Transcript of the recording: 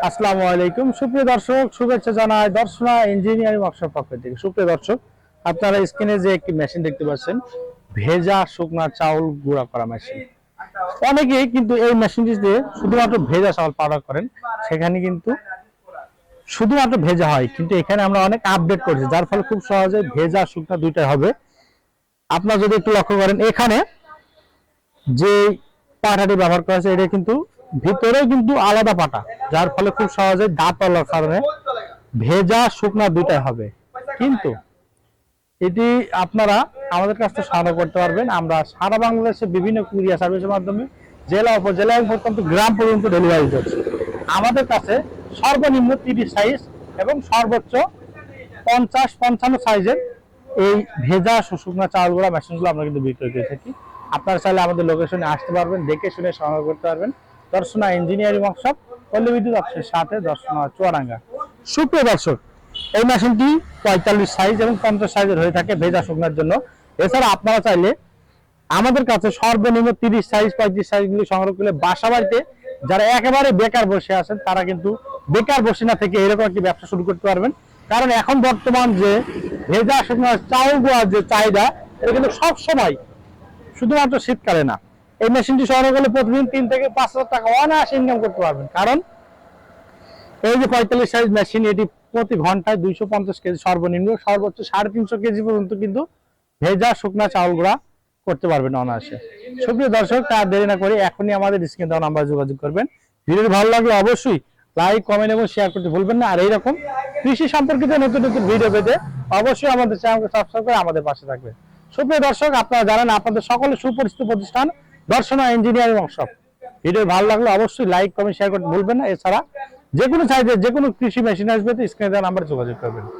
আসসালামু আলাইকুম সুপ্রিয় দর্শক, শুভেচ্ছা জানাই দর্শনা ইঞ্জিনিয়ারিং ওয়ার্কশপ পক্ষ থেকে। সুপ্রিয় দর্শক, আপনারা স্ক্রিনে যে একটি মেশিন দেখতে পাচ্ছেন, ভেজা শুকনা চাউল গুঁড়া করা মেশিন। অনেকেই কিন্তু এই মেশিনটি দিয়ে শুধুমাত্র ভেজা চাউল পাউডার করেন, সেখানে কিন্তু শুধুমাত্র ভেজা হয়, কিন্তু এখানে আমরা অনেক আপডেট করেছি, যার ফলে খুব সহজে ভেজা শুকনা দুইটাই হবে। আপনারা যদি একটু লক্ষ্য করেন, এখানে যে পাটাটি ব্যবহার করা হয়েছে এটা কিন্তু ভিতরে কিন্তু আলাদা পাটা, যার ফলে খুব সহজে দাঁত পালার কারণে ভেজা শুকনা দুইটাই হবে। কিন্তু এটি আপনারা আমাদের কাছ থেকে সংগ্রহ করতে পারবেন। আমরা সারা বাংলাদেশে বিভিন্ন কুরিয়ার সার্ভিসের মাধ্যমে জেলা উপজেলা এবং প্রত্যন্ত গ্রাম পর্যন্ত ডেলিভারি করছি। আমাদের কাছে সর্বনিম্ন 30 সাইজ এবং সর্বোচ্চ 50-55 সাইজের এই ভেজা শুকনা চাউল গুঁড়া মেশিনগুলো আমরা কিন্তু বিক্রয় করে থাকি। আপনারা চাইলে আমাদের লোকেশনে আসতে পারবেন, দেখে শুনে সংগ্রহ করতে পারবেন। দর্শনা ইঞ্জিনিয়ারিং ওয়ার্কশপ, পল্লী বিদ্যুৎ অফিসের সাথে, দর্শনা চুয়াডাঙ্গা। সুপ্রিয় দর্শক, এই মেশিনটি 45 সাইজ এবং 50 সাইজের হয়ে থাকে ভেজা শুকনার জন্য। এছাড়া আপনারা চাইলে আমাদের কাছে সর্বনিম্ন 30 সাইজ 35 সাইজগুলি সংগ্রহ করলে বাসা বাড়িতে যারা একেবারে বেকার বসে আছেন, তারা কিন্তু বেকার বসে না থেকে এরকম একটি ব্যবসা শুরু করতে পারবেন। কারণ এখন বর্তমান যে ভেজা শুকনো চাউল গুঁড়ার যে চাহিদা, এটা কিন্তু সব সময়, শুধুমাত্র শীতকালে না। এই মেশিনটি সংগ্রহ করলে প্রতিদিন 3 থেকে 5 হাজার টাকা অনায়াসে ইনকাম করতে পারবেন। কারণ এই যে 45 সাইজ মেশিন, এটি প্রতি ঘন্টায় 250 কেজি সর্বনিম্ন, সর্বোচ্চ 350 কেজি পর্যন্ত কিন্তু ভেজা শুকনা চাউল গুঁড়া করতে পারবেন অনায়াসে। সুপ্রিয় দর্শক, তার দেরি না করে এখনই আমাদের স্ক্রিনে দেওয়া নাম্বারে যোগাযোগ করবেন। ভিডিওটি ভালো লাগলে অবশ্যই লাইক, কমেন্ট এবং শেয়ার করতে ভুলবেন না। আর এইরকম কৃষি সম্পর্কিত নতুন নতুন ভিডিও পেতে অবশ্যই আমাদের চ্যানেলকে সাবস্ক্রাইব করে আমাদের পাশে থাকবেন। সুপ্রিয় দর্শক, আপনারা জানেন আপনাদের সকলের সুপরিচিত প্রতিষ্ঠান দর্শনা ইঞ্জিনিয়ারিং ওয়ার্কশপ। ভিডিও ভালো লাগলে অবশ্যই লাইক, কমেন্ট, শেয়ার করতে ভুলবেন না। এছাড়া যে কোনো সাইজের যে কোনো কৃষি মেশিন আসবে তো স্ক্রিনে দেওয়া নাম্বারে যোগাযোগ করবেন।